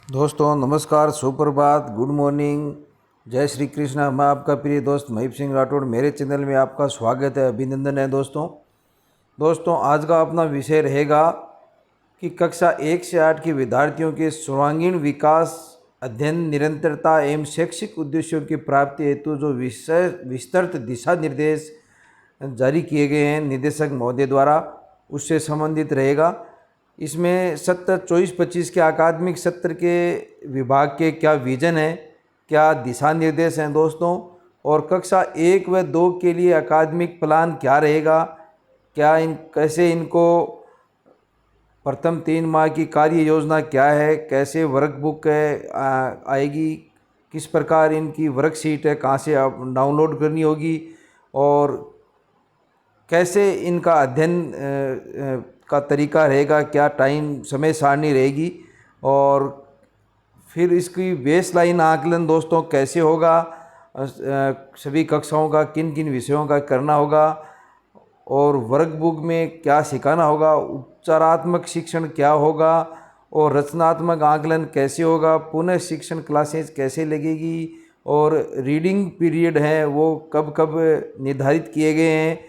दोस्तों नमस्कार, सुप्रभात, गुड मॉर्निंग, जय श्री कृष्ण। मैं आपका प्रिय दोस्त महीप सिंह राठौड़। मेरे चैनल में आपका स्वागत है, अभिनंदन है। दोस्तों आज का अपना विषय रहेगा कि कक्षा 1 से 8 के विद्यार्थियों के सर्वांगीण विकास, अध्ययन निरंतरता एवं शैक्षिक उद्देश्यों की प्राप्ति हेतु जो विस्तृत दिशा निर्देश जारी किए गए हैं निदेशक महोदय द्वारा, उससे संबंधित रहेगा। इसमें सत्र 24-25 के अकादमिक सत्र के विभाग के क्या विजन है, क्या दिशा निर्देश हैं दोस्तों, और कक्षा 1 व 2 के लिए अकादमिक प्लान क्या रहेगा, क्या कैसे इनको प्रथम 3 माह की कार्य योजना क्या है, कैसे वर्कबुक आएगी, किस प्रकार इनकी वर्कशीट है, कहाँ से आप डाउनलोड करनी होगी, और कैसे इनका अध्ययन का तरीका रहेगा, क्या टाइम समय सारणी रहेगी, और फिर इसकी बेसलाइन आकलन दोस्तों कैसे होगा, सभी कक्षाओं का किन किन विषयों का करना होगा, और वर्कबुक में क्या सिखाना होगा, उपचारात्मक शिक्षण क्या होगा, और रचनात्मक आकलन कैसे होगा, पुनः शिक्षण क्लासेस कैसे लगेगी, और रीडिंग पीरियड है वो कब कब निर्धारित किए गए हैं,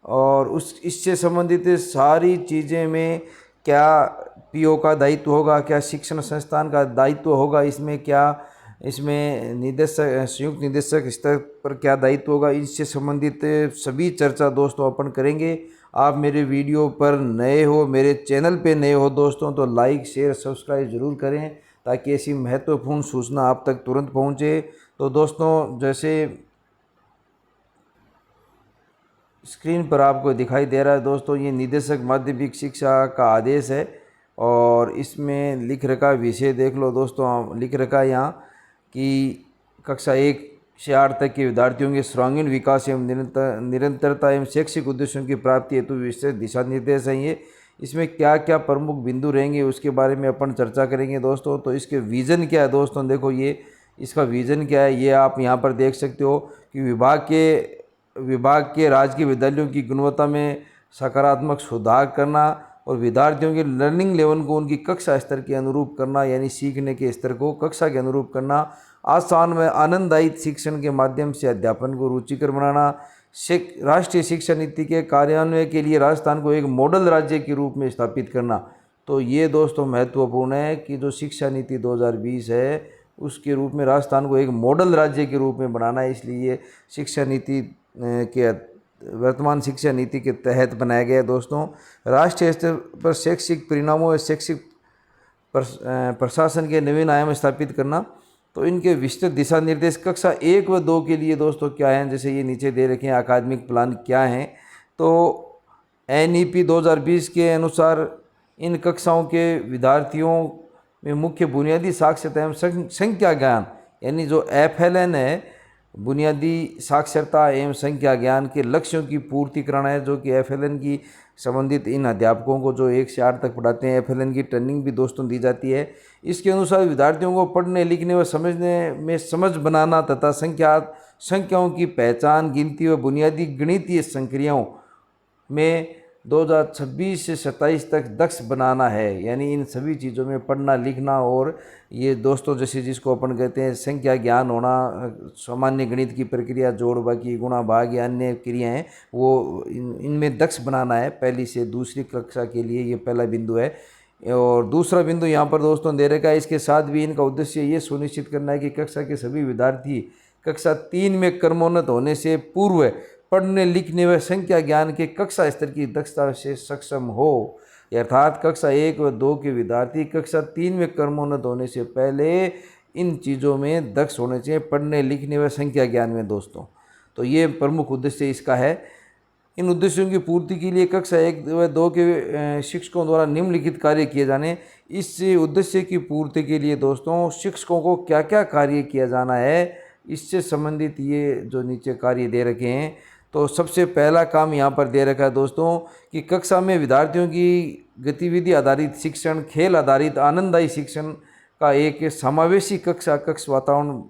और इससे संबंधित सारी चीज़ें में क्या पीओ का दायित्व होगा, क्या शिक्षण संस्थान का दायित्व होगा, इसमें निदेशक संयुक्त निदेशक स्तर पर क्या दायित्व होगा, इससे संबंधित सभी चर्चा दोस्तों अपन करेंगे। आप मेरे वीडियो पर नए हो, मेरे चैनल पे नए हो दोस्तों, तो लाइक शेयर सब्सक्राइब ज़रूर करें ताकि ऐसी महत्वपूर्ण सूचना आप तक तुरंत पहुँचे। तो दोस्तों जैसे स्क्रीन पर आपको दिखाई दे रहा है दोस्तों, ये निदेशक माध्यमिक शिक्षा का आदेश है, और इसमें लिख रखा विषय देख लो दोस्तों। लिख रखा है यहाँ कि कक्षा 1 से 8 तक के विद्यार्थियों के सर्वांगीण विकास एवं निरंतरता एवं शैक्षिक उद्देश्यों की प्राप्ति हेतु विशेष दिशा निर्देश हैं ये। इसमें क्या क्या प्रमुख बिंदु रहेंगे उसके बारे में अपन चर्चा करेंगे दोस्तों। तो इसके विज़न क्या है दोस्तों, देखो ये इसका विज़न क्या है, ये आप यहाँ पर देख सकते हो कि विभाग के राजकीय विद्यालयों की गुणवत्ता में सकारात्मक सुधार करना, और विद्यार्थियों के लर्निंग लेवल को उनकी कक्षा स्तर के अनुरूप करना, यानी सीखने के स्तर को कक्षा के अनुरूप करना, आसान व आनंददायी शिक्षण के माध्यम से अध्यापन को रुचिकर बनाना, राष्ट्रीय शिक्षा नीति के कार्यान्वयन के लिए राजस्थान को एक मॉडल राज्य के रूप में स्थापित करना। तो ये दोस्तों महत्वपूर्ण है कि जो शिक्षा नीति 2020 है उसके रूप में राजस्थान को एक मॉडल राज्य के रूप में बनाना है, इसलिए शिक्षा नीति के वर्तमान शिक्षा नीति के तहत बनाया गया है दोस्तों। राष्ट्रीय स्तर पर शैक्षिक परिणामों और शैक्षिक प्रशासन के नवीन आयाम स्थापित करना। तो इनके विस्तृत दिशा निर्देश कक्षा 1 व 2 के लिए दोस्तों क्या हैं, जैसे ये नीचे दे रखे हैं अकादमिक प्लान क्या हैं। तो NEP 2020 के अनुसार इन कक्षाओं के विद्यार्थियों में मुख्य बुनियादी साक्षरता एवं संख्या ज्ञान, यानी जो FLN है, बुनियादी साक्षरता एवं संख्या ज्ञान के लक्ष्यों की पूर्ति कराना है, जो कि FLN की संबंधित इन अध्यापकों को जो 1 से 8 तक पढ़ाते हैं, FLN की ट्रेनिंग भी दोस्तों दी जाती है। इसके अनुसार विद्यार्थियों को पढ़ने लिखने व समझने में समझ बनाना तथा संख्याओं की पहचान, गिनती व बुनियादी गणितीय संक्रियाओं में 2026 से 27 तक दक्ष बनाना है, यानी इन सभी चीज़ों में पढ़ना लिखना, और ये दोस्तों जैसे जिसको अपन कहते हैं संख्या ज्ञान होना, सामान्य गणित की प्रक्रिया, जोड़ बाकी गुणा भाग या अन्य क्रियाएं, वो इनमें दक्ष बनाना है। पहली से दूसरी कक्षा के लिए ये पहला बिंदु है। और दूसरा बिंदु यहाँ पर दोस्तों दे रखा है, इसके साथ भी इनका उद्देश्य ये सुनिश्चित करना है कि कक्षा के सभी विद्यार्थी कक्षा 3 में क्रमोन्नत होने से पूर्व पढ़ने लिखने व संख्या ज्ञान के कक्षा स्तर की दक्षता से सक्षम हो, अर्थात कक्षा 1 व 2 के विद्यार्थी कक्षा 3 में क्रमोन्नत होने से पहले इन चीज़ों में दक्ष होने चाहिए, पढ़ने लिखने व संख्या ज्ञान में दोस्तों। तो ये प्रमुख उद्देश्य इसका है। इन उद्देश्यों की पूर्ति के लिए कक्षा 1 व 2 के शिक्षकों द्वारा निम्नलिखित कार्य किए जाने। इस उद्देश्य की पूर्ति के लिए दोस्तों शिक्षकों को क्या क्या कार्य किया जाना है, इससे संबंधित ये जो नीचे कार्य दे रखे हैं। तो सबसे पहला काम यहाँ पर दे रखा है दोस्तों कि कक्षा में विद्यार्थियों की गतिविधि आधारित शिक्षण, खेल आधारित आनंददायी शिक्षण का एक समावेशी कक्ष वातावरण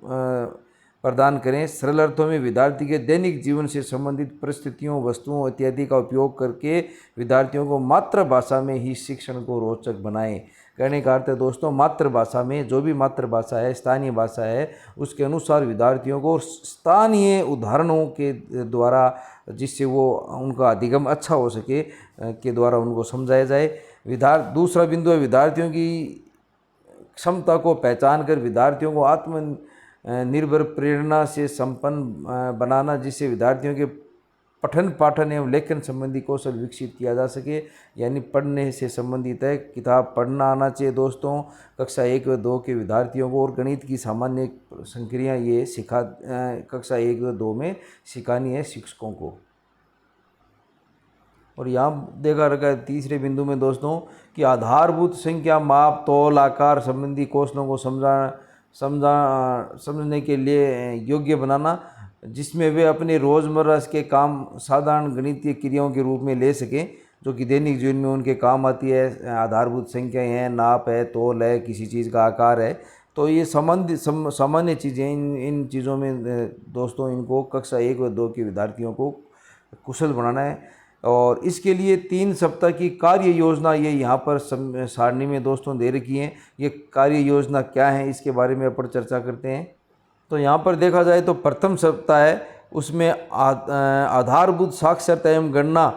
प्रदान करें। सरल अर्थों में विद्यार्थी के दैनिक जीवन से संबंधित परिस्थितियों, वस्तुओं इत्यादि का उपयोग करके विद्यार्थियों को मातृभाषा में ही शिक्षण को रोचक बनाएं। कहने का अर्थ है दोस्तों, मातृभाषा में जो भी मातृभाषा है, स्थानीय भाषा है, उसके अनुसार विद्यार्थियों को स्थानीय उदाहरणों के द्वारा, जिससे वो उनका अधिगम अच्छा हो सके, के द्वारा उनको समझाया जाए। दूसरा बिंदु है विद्यार्थियों की क्षमता को पहचान कर विद्यार्थियों को आत्मनिर्भर प्रेरणा से संपन्न बनाना, जिससे विद्यार्थियों के पठन पाठन एवं लेखन संबंधी कौशल विकसित किया जा सके। यानी पढ़ने से संबंधित है, किताब पढ़ना आना चाहिए दोस्तों कक्षा 1 व 2 के विद्यार्थियों को, और गणित की सामान्य संक्रियाएँ ये कक्षा 1 व 2 में सिखानी है शिक्षकों को। और यहाँ देखा रखा है तीसरे बिंदु में दोस्तों कि आधारभूत संख्या, माप, तौल, आकार संबंधी कौशलों को समझने के लिए योग्य बनाना, जिसमें वे अपने रोज़मर्रा के काम साधारण गणितीय क्रियाओं के रूप में ले सकें, जो कि दैनिक जीवन में उनके काम आती है। आधारभूत संख्याएं हैं, नाप है, तौल है, किसी चीज़ का आकार है, तो ये सामान्य चीज़ें, इन चीज़ों में दोस्तों इनको कक्षा 1 व 2 के विद्यार्थियों को कुशल बनाना है। और इसके लिए 3 सप्ताह की कार्य योजना ये यहाँ पर सारणी में दोस्तों दे रखी है। ये कार्य योजना क्या है, इसके बारे में अपन चर्चा करते हैं। तो यहाँ पर देखा जाए तो प्रथम सप्ताह है, उसमें आधारभूत साक्षरता एवं गणना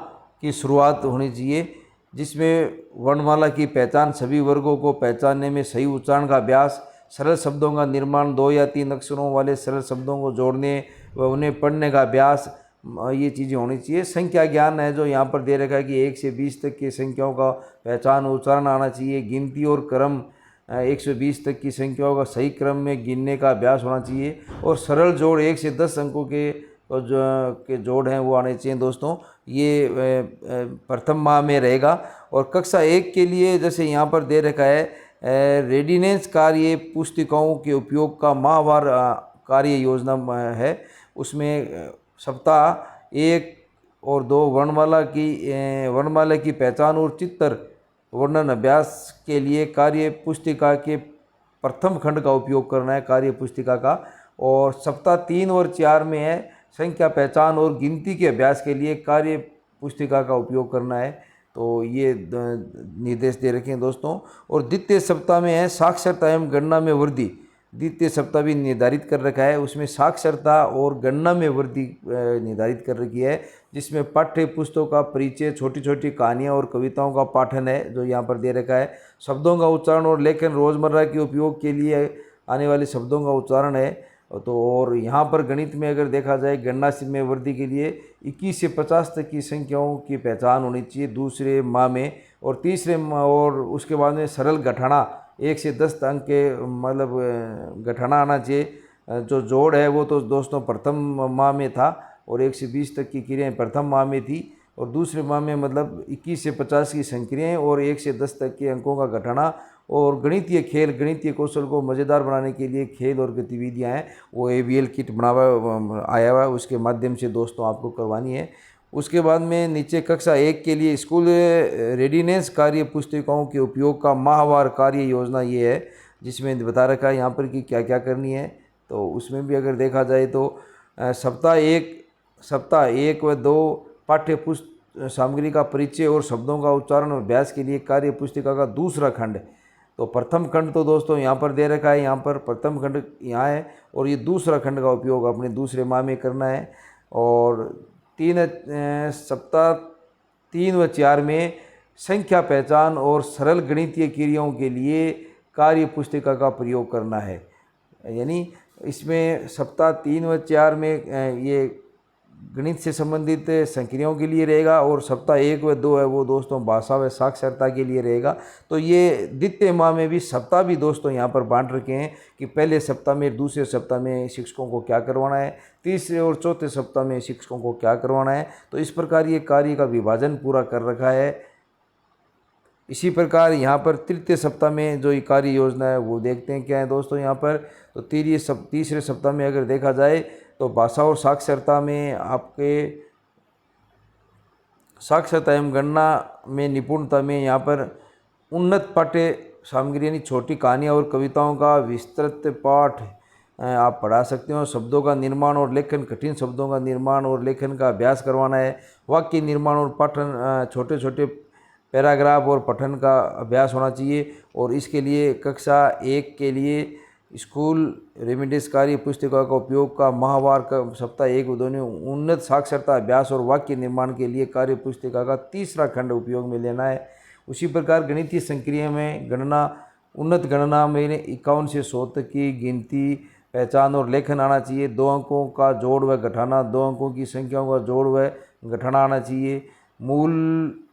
की शुरुआत होनी चाहिए, जिसमें वर्णमाला की पहचान, सभी वर्गों को पहचानने में सही उच्चारण का अभ्यास, सरल शब्दों का निर्माण, 2 या 3 अक्षरों वाले सरल शब्दों को जोड़ने व उन्हें पढ़ने का अभ्यास, ये चीज़ें होनी चाहिए। संख्या ज्ञान है जो यहाँ पर दे रखा है कि 1 से 20 तक की संख्याओं का पहचान उच्चारण आना चाहिए। गिनती और क्रम, 1 से 20 तक की संख्याओं का सही क्रम में गिनने का अभ्यास होना चाहिए। और सरल जोड़ 1 से 10 अंकों के जोड़ हैं वो आने चाहिए दोस्तों। ये प्रथम माह में रहेगा। और कक्षा 1 के लिए जैसे यहाँ पर दे रखा है रेडिनेस कार्य पुस्तिकाओं के उपयोग का माहवार कार्य योजना है। उसमें सप्ताह 1 और 2 वर्णमाला की पहचान और चित्र वर्णन अभ्यास के लिए कार्य पुस्तिका के प्रथम खंड का उपयोग करना है, कार्य पुस्तिका का। और सप्ताह 3 और 4 में है संख्या पहचान और गिनती के अभ्यास के लिए कार्य पुस्तिका का उपयोग करना है। तो ये निर्देश दे रखे हैं दोस्तों। और द्वितीय सप्ताह में है साक्षरता एवं गणना में वृद्धि। द्वितीय सप्ताह भी निर्धारित कर रखा है, उसमें साक्षरता और गणना में वृद्धि निर्धारित कर रखी है, जिसमें पाठ्य पुस्तकों का परिचय, छोटी छोटी कहानियाँ और कविताओं का पाठन है जो यहाँ पर दे रखा है। शब्दों का उच्चारण और लेखन, रोज़मर्रा के उपयोग के लिए आने वाले शब्दों का उच्चारण है। तो और यहाँ पर गणित में अगर देखा जाए, गणना में वृद्धि के लिए 21 से 50 तक की संख्याओं की पहचान होनी चाहिए दूसरे माह में। और तीसरे माह और उसके बाद में सरल गठाना, 1 से 10 अंक के मतलब गठाना आना चाहिए। जो जोड़ है वो तो दोस्तों प्रथम माह में था, और 1 से 20 तक की क्रियाएँ प्रथम माह में थी, और दूसरे माह में मतलब 21 से 50 की संक्रियाएँ और 1 से 10 तक के अंकों का गठाना। और गणितीय खेल, गणितीय कौशल को मज़ेदार बनाने के लिए खेल और गतिविधियाँ हैं, वो ABL किट आया हुआ है, उसके माध्यम से दोस्तों आपको करवानी है। उसके बाद में नीचे कक्षा 1 के लिए स्कूल रेडीनेस कार्य पुस्तिकाओं के उपयोग का माहवार कार्य योजना ये है, जिसमें बता रखा है यहाँ पर कि क्या क्या करनी है। तो उसमें भी अगर देखा जाए तो सप्ताह 1 व 2 पाठ्य पुस्तक सामग्री का परिचय और शब्दों का उच्चारण और अभ्यास के लिए कार्य पुस्तिका का दूसरा खंड। तो प्रथम खंड तो दोस्तों यहाँ पर दे रखा है, यहाँ पर प्रथम खंड यहाँ है, और ये दूसरा खंड का उपयोग अपने दूसरे माह में करना है। और सप्ताह 3 व 4 में संख्या पहचान और सरल गणितीय क्रियाओं के लिए कार्य पुस्तिका का प्रयोग करना है। यानी इसमें सप्ताह 3 व 4 में ये गणित से संबंधित संक्रियाओं के लिए रहेगा, और सप्ताह 1 व 2 है वो दोस्तों भाषा व साक्षरता के लिए रहेगा। तो ये द्वितीय माह में भी सप्ताह भी दोस्तों यहाँ पर बांट रखे हैं कि पहले सप्ताह में, दूसरे सप्ताह में शिक्षकों को क्या करवाना है, तीसरे और चौथे सप्ताह में शिक्षकों को क्या करवाना है। तो इस प्रकार ये कार्य का विभाजन पूरा कर रखा है। इसी प्रकार यहाँ पर तृतीय सप्ताह में जो ये कार्य योजना है वो देखते हैं क्या है दोस्तों यहाँ पर। तो तीसरे सप्ताह में अगर देखा जाए तो भाषा और साक्षरता में आपके साक्षरता एवं गणना में निपुणता में यहाँ पर उन्नत पाठ्य सामग्री यानी छोटी कहानियाँ और कविताओं का विस्तृत पाठ आप पढ़ा सकते हो। शब्दों का निर्माण और लेखन, कठिन शब्दों का निर्माण और लेखन का अभ्यास करवाना है। वाक्य निर्माण और पठन, छोटे छोटे पैराग्राफ और पठन का अभ्यास होना चाहिए। और इसके लिए कक्षा 1 के लिए स्कूल रेमिडियस कार्य पुस्तिका का उपयोग का माहवार का सप्ताह 1 व 2 में उन्नत साक्षरता अभ्यास और वाक्य निर्माण के लिए कार्य पुस्तिका का तीसरा खंड उपयोग में लेना है। उसी प्रकार गणितीय संक्रिया में गणना उन्नत गणना में 51 से 100 तक की गिनती, पहचान और लेखन आना चाहिए। 2 अंकों का जोड़ व घटाना, 2 अंकों की संख्याओं का जोड़ व घटाना आना चाहिए। मूल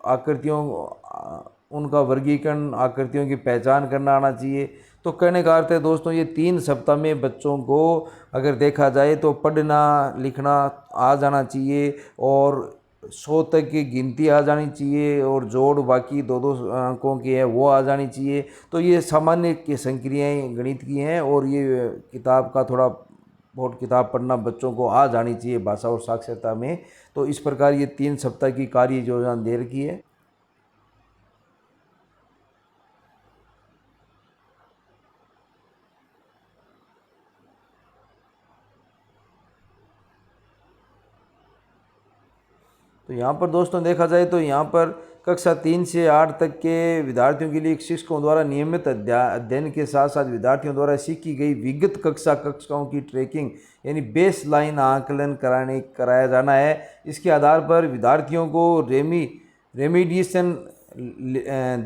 आकृतियों उनका वर्गीकरण, आकृतियों की पहचान करना आना चाहिए। तो कहने का अर्थ है दोस्तों, ये 3 सप्ताह में बच्चों को अगर देखा जाए तो पढ़ना लिखना आ जाना चाहिए और 100 तक की गिनती आ जानी चाहिए और जोड़ बाकी 2-2 अंकों की है वो आ जानी चाहिए। तो ये सामान्य की संक्रियाएँ गणित की हैं और ये किताब का थोड़ा बहुत किताब पढ़ना बच्चों को आ जानी चाहिए भाषा और साक्षरता में। तो इस प्रकार ये 3 सप्ताह की कार्य योजना दे रखी है। तो यहाँ पर दोस्तों देखा जाए तो यहाँ पर कक्षा 3 से 8 तक के विद्यार्थियों के लिए शिक्षकों द्वारा नियमित अध्ययन के साथ साथ विद्यार्थियों द्वारा सीखी गई विगत कक्षाओं की ट्रैकिंग यानी बेस लाइन आकलन कराया जाना है। इसके आधार पर विद्यार्थियों को रेमिडिएशन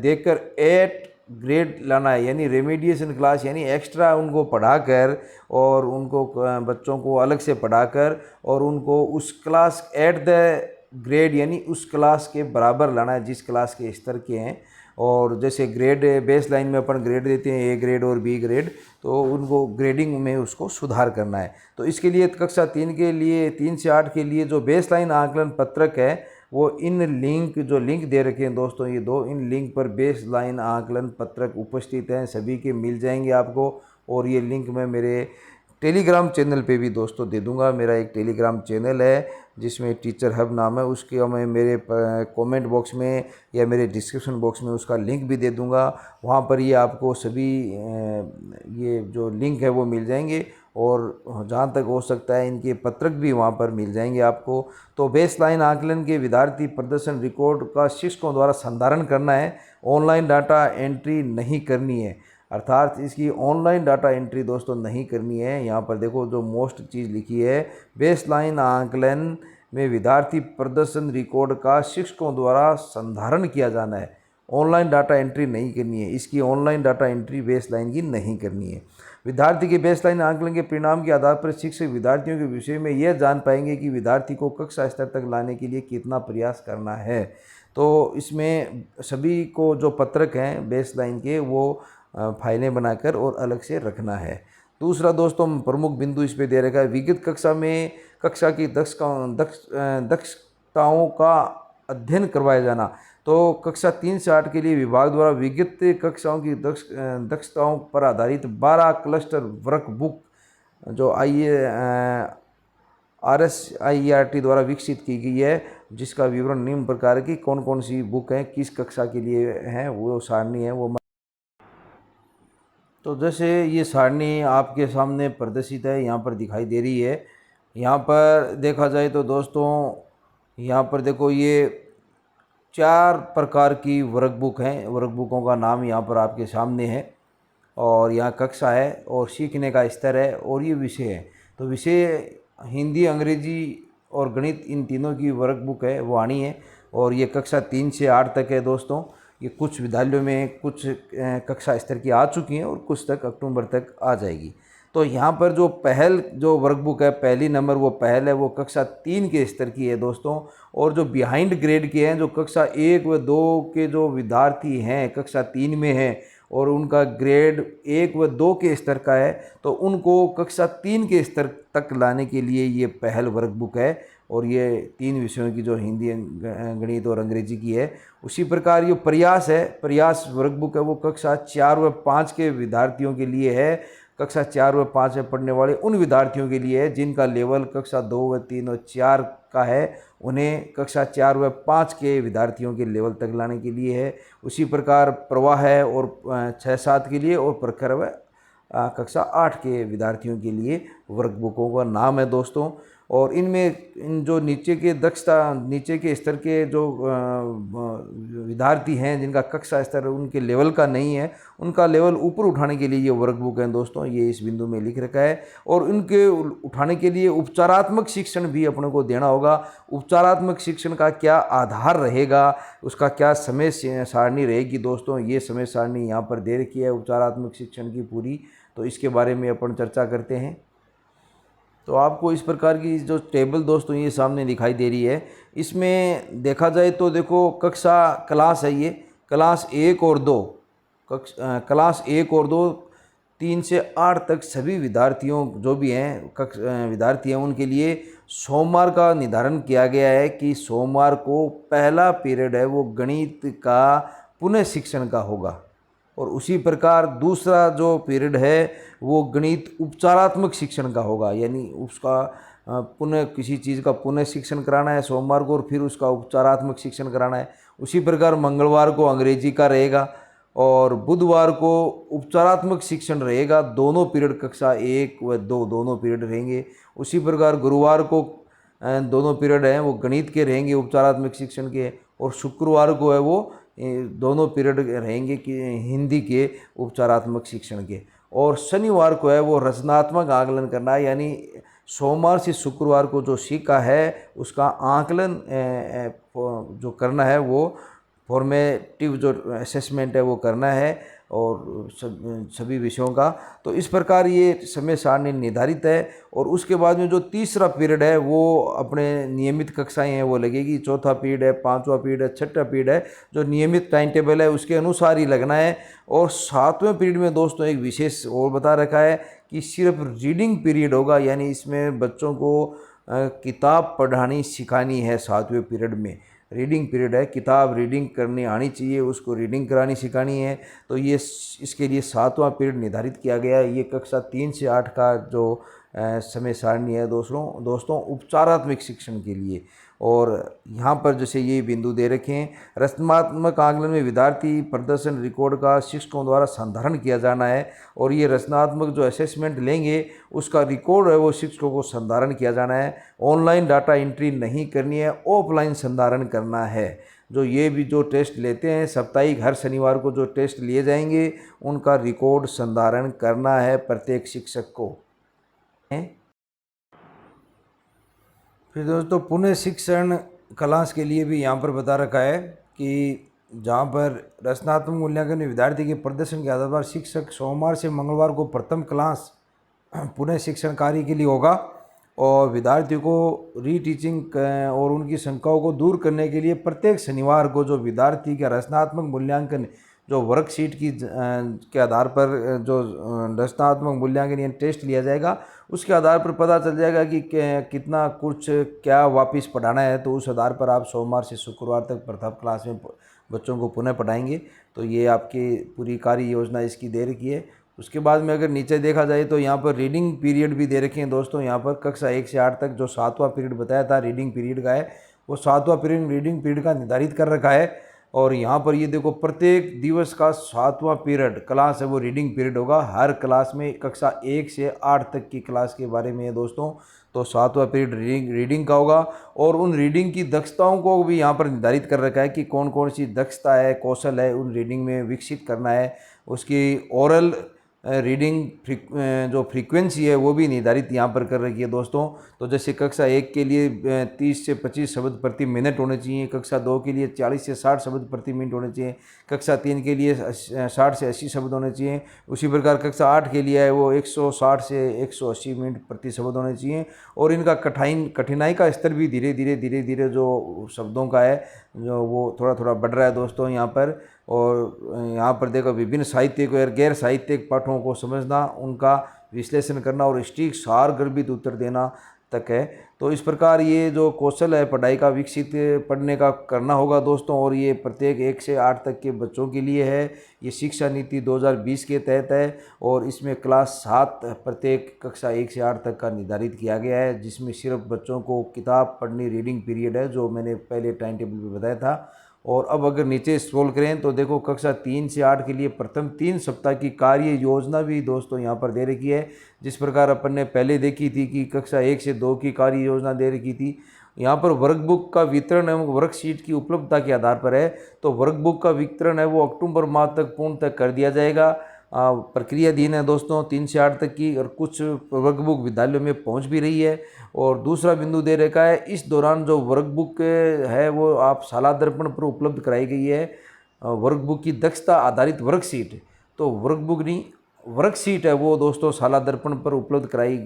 देकर 8 ग्रेड लाना है, यानी रेमिडिएशन क्लास यानी एक्स्ट्रा उनको पढ़ाकर और उनको बच्चों को अलग से पढ़ाकर और उनको उस क्लास एट द ग्रेड यानी उस क्लास के बराबर लाना है जिस क्लास के स्तर के हैं। और जैसे ग्रेड बेस लाइन में अपन ग्रेड देते हैं ए ग्रेड और बी ग्रेड, तो उनको ग्रेडिंग में उसको सुधार करना है। तो इसके लिए कक्षा 3 के लिए 3 से 8 के लिए जो बेस लाइन आकलन पत्रक है वो इन लिंक दे रखे हैं दोस्तों, ये 2 इन लिंक पर बेस लाइन आकलन पत्रक उपस्थित हैं, सभी के मिल जाएंगे आपको। और ये लिंक मैं मेरे टेलीग्राम चैनल पे भी दोस्तों दे दूंगा। मेरा एक टेलीग्राम चैनल है जिसमें टीचर हब नाम है, उसके मैं मेरे कमेंट बॉक्स में या मेरे डिस्क्रिप्शन बॉक्स में उसका लिंक भी दे दूंगा। वहाँ पर ये आपको सभी ये जो लिंक है वो मिल जाएंगे और जहाँ तक हो सकता है इनके पत्रक भी वहाँ पर मिल जाएंगे आपको। तो बेस लाइन आकलन के विद्यार्थी प्रदर्शन रिकॉर्ड का शिक्षकों द्वारा संधारण करना है, ऑनलाइन डाटा एंट्री नहीं करनी है। अर्थात इसकी ऑनलाइन डाटा एंट्री दोस्तों नहीं करनी है। यहाँ पर देखो जो मोस्ट चीज़ लिखी है, बेस लाइन आकलन में विद्यार्थी प्रदर्शन रिकॉर्ड का शिक्षकों द्वारा संधारण किया जाना है, ऑनलाइन डाटा एंट्री नहीं करनी है। इसकी online data entry base line की नहीं करनी है। विद्यार्थी के बेस लाइन आकलन के परिणाम के आधार पर शिक्षक विद्यार्थियों के विषय में यह जान पाएंगे कि विद्यार्थी को कक्षा स्तर तक लाने के लिए कितना प्रयास करना है। तो इसमें सभी को जो पत्रक हैं बेस लाइन के वो फाइलें बनाकर और अलग से रखना है। दूसरा दोस्तों प्रमुख बिंदु इस पे दे रखा है, विगत कक्षा में कक्षा की दक्षताओं का अध्ययन करवाया जाना। तो कक्षा 3 से 8 के लिए विभाग द्वारा विगत कक्षाओं की दक्षताओं पर आधारित 12 क्लस्टर वर्कबुक जो RSIERT द्वारा विकसित की गई है, जिसका विवरण निम्न प्रकार की कौन कौन सी बुक हैं किस कक्षा के लिए हैं वो सारणी है वो। तो जैसे ये सारणी आपके सामने प्रदर्शित है, यहाँ पर दिखाई दे रही है। यहाँ पर देखा जाए तो दोस्तों यहाँ पर देखो ये 4 प्रकार की वर्कबुक हैं, वर्कबुकों का नाम यहाँ पर आपके सामने है और यहाँ कक्षा है और सीखने का स्तर है और ये विषय है। तो विषय हिंदी, अंग्रेजी और गणित इन तीनों की वर्कबुक है वो आनी है और ये कक्षा 3 से 8 तक है दोस्तों। ये कुछ विद्यालयों में कुछ कक्षा स्तर की आ चुकी हैं और कुछ तक अक्टूबर तक आ जाएगी। तो यहाँ पर जो पहल जो वर्कबुक है, पहली नंबर वो पहल है, वो कक्षा 3 के स्तर की है दोस्तों। और जो बिहाइंड ग्रेड के हैं, जो कक्षा 1 व 2 के जो विद्यार्थी हैं कक्षा 3 में हैं और उनका ग्रेड 1 व 2 के स्तर का है, तो उनको कक्षा 3 के स्तर तक लाने के लिए ये पहल वर्कबुक है और ये 3 विषयों की जो हिंदी, गणित और अंग्रेजी की है। उसी प्रकार ये प्रयास है, प्रयास वर्कबुक है, वो कक्षा 4 व 5 के विद्यार्थियों के लिए है। कक्षा 4 व 5 में पढ़ने वाले उन विद्यार्थियों के लिए है जिनका लेवल कक्षा 2 व 3 व 4 का है, उन्हें कक्षा 4 व 5 के विद्यार्थियों के लेवल तक लाने के लिए है। उसी प्रकार प्रवाह है और 6-7 के लिए और प्रखर व कक्षा 8 के विद्यार्थियों के लिए वर्कबुकों का नाम है दोस्तों। और इनमें इन जो नीचे के स्तर के जो विद्यार्थी हैं जिनका कक्षा स्तर उनके लेवल का नहीं है, उनका लेवल ऊपर उठाने के लिए ये वर्कबुक है दोस्तों, ये इस बिंदु में लिख रखा है। और उनके उठाने के लिए उपचारात्मक शिक्षण भी अपने को देना होगा। उपचारात्मक शिक्षण का क्या आधार रहेगा, उसका क्या समय सारणी रहेगी दोस्तों, ये समय सारणी यहाँ पर दे रखी है उपचारात्मक शिक्षण की पूरी। तो इसके बारे में अपन चर्चा करते हैं। तो आपको इस प्रकार की जो टेबल दोस्तों ये सामने दिखाई दे रही है, इसमें देखा जाए तो देखो कक्षा क्लास है, ये क्लास 1 और 2, क्लास 1 और 2 3 से 8 तक सभी विद्यार्थियों जो भी हैं विद्यार्थी हैं उनके लिए सोमवार का निर्धारण किया गया है कि सोमवार को पहला पीरियड है वो गणित का पुनः शिक्षण का होगा। और उसी प्रकार दूसरा जो पीरियड है वो गणित उपचारात्मक शिक्षण का होगा, यानी उसका पुनः किसी चीज़ का पुनः शिक्षण कराना है सोमवार को और फिर उसका उपचारात्मक शिक्षण कराना है। उसी प्रकार मंगलवार को अंग्रेजी का रहेगा और बुधवार को उपचारात्मक शिक्षण रहेगा। दोनों पीरियड कक्षा 1 व 2 दोनों पीरियड रहेंगे। उसी प्रकार गुरुवार को दोनों पीरियड हैं वो गणित के रहेंगे उपचारात्मक शिक्षण के, और शुक्रवार को है वो दोनों पीरियड रहेंगे कि हिंदी के उपचारात्मक शिक्षण के। और शनिवार को है वो रचनात्मक आकलन करना है, यानी सोमवार से शुक्रवार को जो सीखा है उसका आकलन जो करना है, वो फॉर्मेटिव जो असेसमेंट है वो करना है और सभी विषयों का। तो इस प्रकार ये समय सारणी निर्धारित है। और उसके बाद में जो तीसरा पीरियड है वो अपने नियमित कक्षाएं हैं वो लगेगी। चौथा पीरियड है, पांचवा पीरियड है, छठा पीरियड है, जो नियमित टाइम टेबल है उसके अनुसार ही लगना है। और सातवें पीरियड में दोस्तों एक विशेष और बता रखा है कि सिर्फ रीडिंग पीरियड होगा, यानी इसमें बच्चों को किताब पढ़ानी सिखानी है। सातवें पीरियड में रीडिंग पीरियड है, किताब रीडिंग करनी आनी चाहिए, उसको रीडिंग करानी सिखानी है। तो ये इसके लिए सातवां पीरियड निर्धारित किया गया है। ये कक्षा 3 से 8 का जो समय सारणी है दोस्तों उपचारात्मक शिक्षण के लिए। और यहाँ पर जैसे ये बिंदु दे रखे हैं, रचनात्मक आकलन में विद्यार्थी प्रदर्शन रिकॉर्ड का शिक्षकों द्वारा संधारण किया जाना है। और ये रचनात्मक जो असेसमेंट लेंगे उसका रिकॉर्ड है वो शिक्षकों को संधारण किया जाना है। ऑनलाइन डाटा एंट्री नहीं करनी है, ऑफलाइन संधारण करना है। जो ये भी जो टेस्ट लेते हैं साप्ताहिक हर शनिवार को जो टेस्ट लिए जाएंगे उनका रिकॉर्ड संधारण करना है प्रत्येक शिक्षक को। फिर दोस्तों पुनः शिक्षण क्लास के लिए भी यहाँ पर बता रखा है कि जहाँ पर रचनात्मक मूल्यांकन में विद्यार्थी के प्रदर्शन के आधार पर शिक्षक सोमवार से मंगलवार को प्रथम क्लास पुनः शिक्षण कार्य के लिए होगा। और विद्यार्थियों को रीटीचिंग और उनकी शंकाओं को दूर करने के लिए प्रत्येक शनिवार को जो विद्यार्थी का रचनात्मक मूल्यांकन जो वर्कशीट की के आधार पर जो रचनात्मक मूल्यांकन या टेस्ट लिया जाएगा उसके आधार पर पता चल जाएगा कि कितना कुछ क्या वापस पढ़ाना है। तो उस आधार पर आप सोमवार से शुक्रवार तक प्रथम क्लास में बच्चों को पुनः पढ़ाएंगे। तो ये आपकी पूरी कार्य योजना इसकी दे रखी है। उसके बाद में अगर नीचे देखा जाए तो यहाँ पर रीडिंग पीरियड भी दे रखे हैं दोस्तों। यहाँ पर कक्षा 1 से 8 तक जो सातवां पीरियड बताया था रीडिंग पीरियड का है, वो सातवां पीरियड रीडिंग पीरियड का निर्धारित कर रखा है। और यहाँ पर ये देखो प्रत्येक दिवस का सातवां पीरियड क्लास है वो रीडिंग पीरियड होगा। हर क्लास में कक्षा 1 से 8 तक की क्लास के बारे में है दोस्तों। तो सातवां पीरियड रीडिंग का होगा। और उन रीडिंग की दक्षताओं को भी यहाँ पर निर्धारित कर रखा है कि कौन कौन सी दक्षता है, कौशल है उन रीडिंग में विकसित करना है। उसकी ओरल रीडिंग जो फ्रीक्वेंसी है वो भी निर्धारित यहाँ पर कर रखी है दोस्तों। तो जैसे कक्षा 1 के लिए 30 से 25 शब्द प्रति मिनट होने चाहिए, कक्षा 2 के लिए 40 से 60 शब्द प्रति मिनट होने चाहिए, कक्षा 3 के लिए 60 से 80 शब्द होने चाहिए। उसी प्रकार कक्षा 8 के लिए है वो 160 से 180 मिनट प्रति शब्द होने चाहिए। और इनका कठिनाई का स्तर भी धीरे धीरे जो शब्दों का है जो वो थोड़ा थोड़ा बढ़ रहा है दोस्तों यहाँ पर। और यहाँ पर देखो विभिन्न साहित्यिक और गैर साहित्यिक पाठों को समझना, उनका विश्लेषण करना और सटीक सारगर्भित उत्तर देना तक है। तो इस प्रकार ये जो कौशल है पढ़ाई का विकसित पढ़ने का करना होगा दोस्तों। और ये प्रत्येक 1 से 8 तक के बच्चों के लिए है। ये शिक्षा नीति 2020 के तहत है और इसमें क्लास 7 प्रत्येक कक्षा 1 से 8 तक का निर्धारित किया गया है, जिसमें सिर्फ बच्चों को किताब पढ़नी रीडिंग पीरियड है जो मैंने पहले टाइम टेबल में बताया था और अब अगर नीचे स्क्रॉल करें तो देखो कक्षा 3 से 8 के लिए प्रथम 3 सप्ताह की कार्य योजना भी दोस्तों यहाँ पर दे रखी है। जिस प्रकार अपन ने पहले देखी थी कि कक्षा 1 से 2 की कार्य योजना दे रखी थी, यहाँ पर वर्कबुक का वितरण एवं वर्कशीट की उपलब्धता के आधार पर है। तो वर्कबुक का वितरण है वो अक्टूबर माह तक पूर्ण तक कर दिया जाएगा। प्रक्रियाधीन है दोस्तों 3 से 8 तक की, और कुछ वर्कबुक विद्यालयों में पहुंच भी रही है। और दूसरा बिंदु दे रखा है, इस दौरान जो वर्कबुक है वो आप शाला दर्पण पर उपलब्ध कराई गई है। वर्कबुक की दक्षता आधारित वर्कशीट, तो वर्कबुक नहीं वर्कशीट है वो दोस्तों शाला दर्पण पर उपलब्ध कराई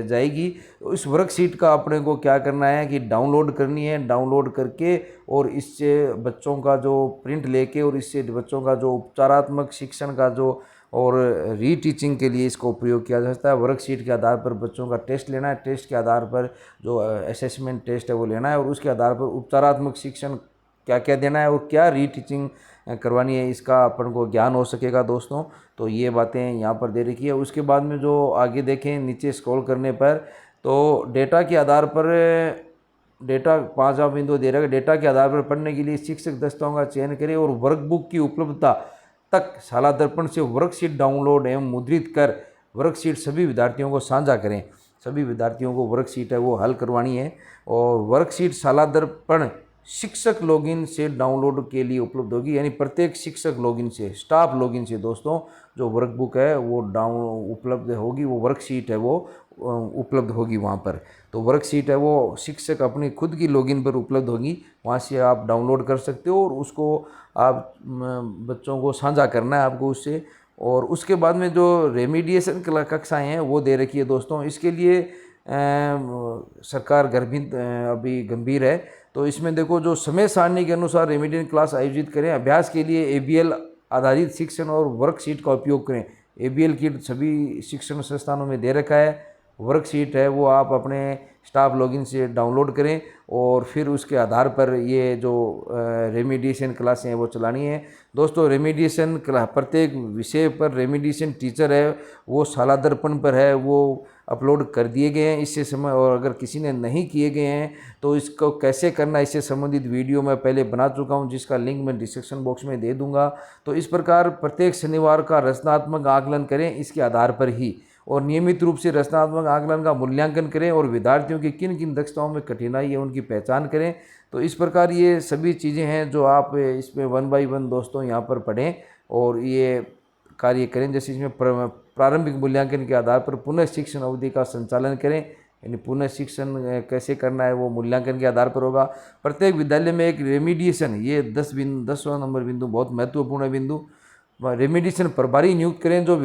जाएगी। तो इस वर्कशीट का अपने को क्या करना है कि डाउनलोड करनी है, डाउनलोड करके और इससे बच्चों का जो प्रिंट लेके और इससे बच्चों का जो उपचारात्मक शिक्षण का जो और रीटीचिंग के लिए इसको प्रयोग किया जा सकता है। वर्कशीट के आधार पर बच्चों का टेस्ट लेना है, टेस्ट के आधार पर जो असेसमेंट टेस्ट है वो लेना है, और उसके आधार पर उपचारात्मक शिक्षण क्या क्या देना है और क्या रीटीचिंग करवानी है इसका अपन को ज्ञान हो सकेगा दोस्तों। तो ये बातें यहाँ पर दे रखी है। उसके बाद में जो आगे देखें नीचे स्क्रॉल करने पर तो डेटा के आधार पर डेटा 5वां बिंदु दे रहा है, डेटा के आधार पर पढ़ने के लिए शिक्षक दस्ताओं का चयन करें और वर्कबुक की उपलब्धता तक शाला दर्पण से वर्कशीट डाउनलोड एवं मुद्रित कर वर्कशीट सभी विद्यार्थियों को साझा करें। सभी विद्यार्थियों को वर्कशीट है वो हल करवानी है, और वर्कशीट शाला दर्पण शिक्षक लॉगिन से डाउनलोड के लिए उपलब्ध होगी, यानी प्रत्येक शिक्षक लॉगिन से, स्टाफ लॉगिन से दोस्तों जो वर्कबुक है वो उपलब्ध होगी, वो वर्कशीट है वो उपलब्ध होगी वहाँ पर। तो वर्कशीट है वो शिक्षक अपनी खुद की लॉगिन पर उपलब्ध होगी, वहाँ से आप डाउनलोड कर सकते हो और उसको आप बच्चों को साझा करना है आपको उससे। और उसके बाद में जो रेमीडिएशन कक्षाएँ हैं वो दे रखी है दोस्तों, इसके लिए सरकार अभी गंभीर है। तो इसमें देखो जो समय सारणी के अनुसार रेमेडियल क्लास आयोजित करें, अभ्यास के लिए एबीएल आधारित शिक्षण और वर्कशीट का उपयोग करें। एबीएल किट सभी शिक्षण संस्थानों में दे रखा है, वर्कशीट है वो आप अपने स्टाफ लॉगिन से डाउनलोड करें और फिर उसके आधार पर ये जो रेमीडिएशन क्लासें हैं वो चलानी है दोस्तों। रेमीडिएशन क्लास प्रत्येक विषय पर रेमीडिएशन टीचर है वो शाला दर्पण पर है वो अपलोड कर दिए गए हैं इससे समय, और अगर किसी ने नहीं किए गए हैं तो इसको कैसे करना इससे संबंधित वीडियो मैं पहले बना चुका हूं, जिसका लिंक मैं डिस्क्रिप्शन बॉक्स में दे दूंगा। तो इस प्रकार प्रत्येक शनिवार का रचनात्मक आकलन करें इसके आधार पर ही, और नियमित रूप से रचनात्मक आकलन का मूल्यांकन करें और विद्यार्थियों की किन किन दक्षताओं में कठिनाई है उनकी पहचान करें। तो इस प्रकार ये सभी चीज़ें हैं जो आप इसमें 1 बाय 1 दोस्तों यहाँ पर पढ़ें और ये कार्य करें। जैसे इसमें प्रारंभिक मूल्यांकन के आधार पर पुनः शिक्षण अवधि का संचालन करें, यानी पुनः शिक्षण कैसे करना है वो मूल्यांकन के आधार पर होगा। प्रत्येक विद्यालय में एक रेमीडिएशन, ये 10वां नंबर बिंदु बहुत महत्वपूर्ण बिंदु, रेमीडिएशन प्रभारी नियुक्त करें जो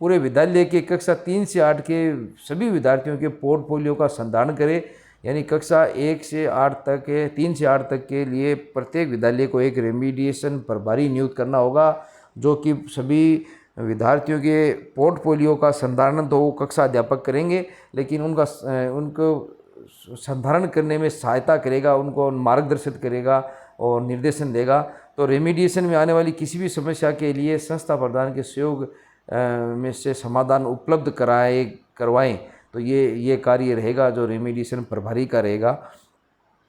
पूरे विद्यालय के कक्षा 3 से 8 के सभी विद्यार्थियों के पोर्टफोलियो का संधारण करें। यानी कक्षा 1 से 8 तक 3 से 8 तक के लिए प्रत्येक विद्यालय को एक रेमीडिएशन प्रभारी नियुक्त करना होगा, जो कि सभी विद्यार्थियों के पोर्टफोलियो का संधारण तो वो कक्षा अध्यापक करेंगे, लेकिन उनको संधारण करने में सहायता करेगा, उनको मार्गदर्शित करेगा और निर्देशन देगा। तो रेमीडिएशन में आने वाली किसी भी समस्या के लिए संस्था प्रधान के सहयोग में से समाधान उपलब्ध करवाएं। तो ये कार्य रहेगा जो रेमीडिएशन प्रभारी का रहेगा।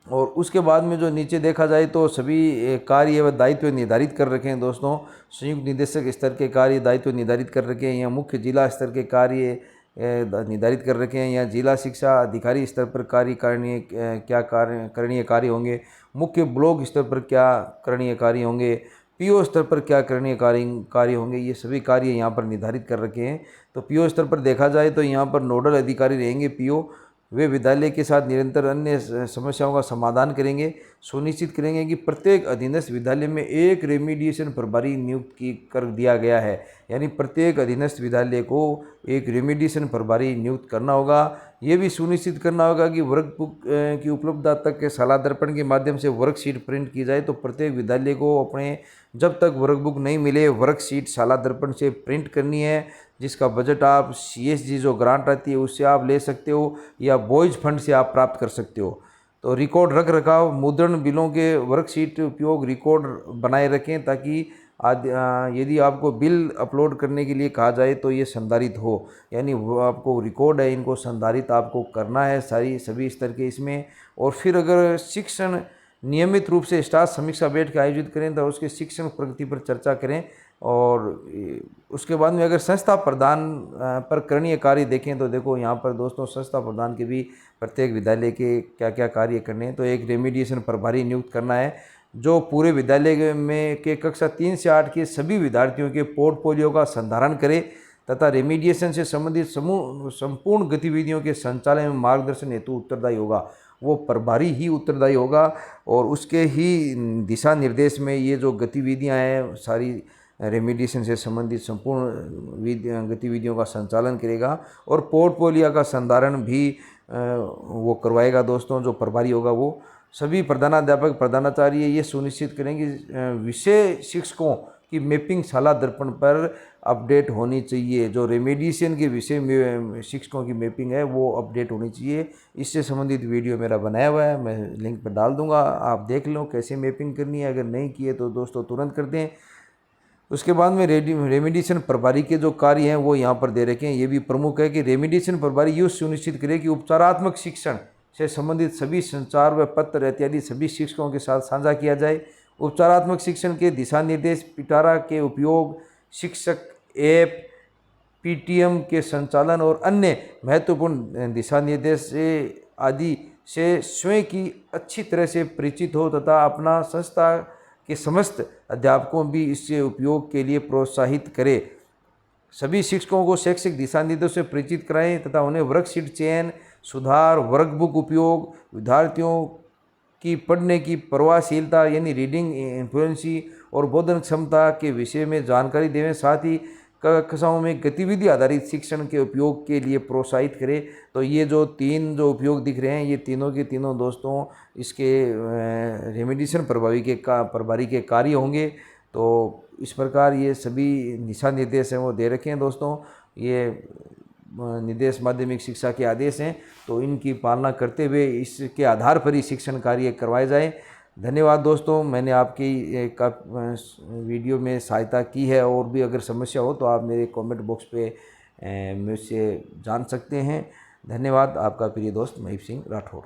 और उसके बाद में जो नीचे देखा जाए तो सभी कार्य व दायित्व निर्धारित कर रखे हैं दोस्तों। संयुक्त निदेशक स्तर के कार्य दायित्व निर्धारित कर रखे हैं, या मुख्य जिला स्तर के कार्य निर्धारित कर रखे हैं, या जिला शिक्षा अधिकारी स्तर पर करणीय कार्य होंगे, मुख्य ब्लॉक स्तर पर क्या करणीय कार्य होंगे, पीओ स्तर पर क्या करणीय कार्य होंगे, ये सभी कार्य यहाँ पर निर्धारित कर रखे हैं। तो पीओ स्तर पर देखा जाए तो यहाँ पर नोडल अधिकारी रहेंगे पीओ, वे विद्यालय के साथ निरंतर अन्य समस्याओं का समाधान करेंगे, सुनिश्चित करेंगे कि प्रत्येक अधीनस्थ विद्यालय में एक रेमीडिएशन प्रभारी नियुक्त कर दिया गया है। यानी प्रत्येक अधीनस्थ विद्यालय को एक रेमीडिएशन प्रभारी नियुक्त करना होगा। ये भी सुनिश्चित करना होगा कि वर्कबुक की उपलब्धता तक के शाला दर्पण के माध्यम से वर्कशीट प्रिंट की जाए। तो प्रत्येक विद्यालय को अपने जब तक वर्कबुक नहीं मिले वर्कशीट शाला दर्पण से प्रिंट करनी है, जिसका बजट आप CSG जो ग्रांट आती है उससे आप ले सकते हो, या बॉयज फंड से आप प्राप्त कर सकते हो। तो रिकॉर्ड रख रखाव मुद्रण बिलों के वर्कशीट उपयोग रिकॉर्ड बनाए रखें, ताकि यदि आपको बिल अपलोड करने के लिए कहा जाए तो ये संधारित हो। यानी वो आपको रिकॉर्ड है, इनको संधारित आपको करना है सभी स्तर के इसमें। और फिर अगर शिक्षण नियमित रूप से स्टाफ समीक्षा बैठक आयोजित करें तो उसके शिक्षण प्रगति पर चर्चा करें। और उसके बाद में अगर संस्था प्रदान पर करणीय कार्य देखें तो देखो यहाँ पर दोस्तों संस्था प्रदान के भी प्रत्येक विद्यालय के क्या क्या कार्य करने हैं। तो एक रेमिडिएशन प्रभारी नियुक्त करना है जो पूरे विद्यालय में के कक्षा 3 से 8 के सभी विद्यार्थियों के पोर्टफोलियो का संधारण करे तथा रेमिडिएशन से संबंधित संपूर्ण गतिविधियों के संचालन में मार्गदर्शन हेतु उत्तरदायी होगा। वो प्रभारी ही उत्तरदायी होगा और उसके ही दिशा निर्देश में ये जो गतिविधियां हैं सारी रेमिडिएशन से संबंधित संपूर्ण गतिविधियों का संचालन करेगा और पोर्टफोलियो का संधारण भी वो करवाएगा। दोस्तों जो प्रभारी होगा वो सभी प्रधानाध्यापक प्रधानाचार्य ये सुनिश्चित करेंगे विषय शिक्षकों की मैपिंग शाला दर्पण पर अपडेट होनी चाहिए। जो रेमिडिएशन के विषय में शिक्षकों की मैपिंग है वो अपडेट होनी चाहिए। इससे संबंधित वीडियो मेरा बनाया हुआ है, मैं लिंक पर डाल दूंगा, आप देख लो कैसे मैपिंग करनी है। अगर नहीं किए तो दोस्तों तुरंत कर दें। उसके बाद में रेमिडिएशन प्रभारी के जो कार्य हैं वो यहाँ पर दे रखे हैं। ये भी प्रमुख है कि रेमिडिएशन प्रभारी ये सुनिश्चित करे कि उपचारात्मक शिक्षण से संबंधित सभी संचार व पत्र इत्यादि सभी शिक्षकों के साथ साझा किया जाए। उपचारात्मक शिक्षण के दिशा निर्देश, पिटारा के उपयोग, शिक्षक ऐप, पीटीएम के संचालन और अन्य महत्वपूर्ण दिशा निर्देश आदि से स्वयं की अच्छी तरह से परिचित हो तथा अपना संस्था के समस्त अध्यापकों भी इसके उपयोग के लिए प्रोत्साहित करें। सभी शिक्षकों को शैक्षिक दिशा निर्देशों से परिचित कराएं तथा उन्हें वर्कशीट चयन, सुधार, वर्कबुक उपयोग, विद्यार्थियों की पढ़ने की प्रभावशीलता यानी रीडिंग इन्फ्लुएंसी और बोधन क्षमता के विषय में जानकारी देवें। साथ ही कक्षाओं में गतिविधि आधारित शिक्षण के उपयोग के लिए प्रोत्साहित करें। तो ये जो तीन जो उपयोग दिख रहे हैं ये तीनों के तीनों दोस्तों इसके रेमिडिएशन प्रभारी के कार्य होंगे। तो इस प्रकार ये सभी दिशा निर्देश हैं वो दे रखे हैं दोस्तों। ये निर्देश माध्यमिक शिक्षा के आदेश हैं तो इनकी पालना करते हुए इसके आधार पर ही शिक्षण कार्य करवाए जाए। धन्यवाद दोस्तों, मैंने आपकी एक वीडियो में सहायता की है। और भी अगर समस्या हो तो आप मेरे कमेंट बॉक्स पे मुझसे जान सकते हैं। धन्यवाद। आपका प्रिय दोस्त महीप सिंह राठौड़।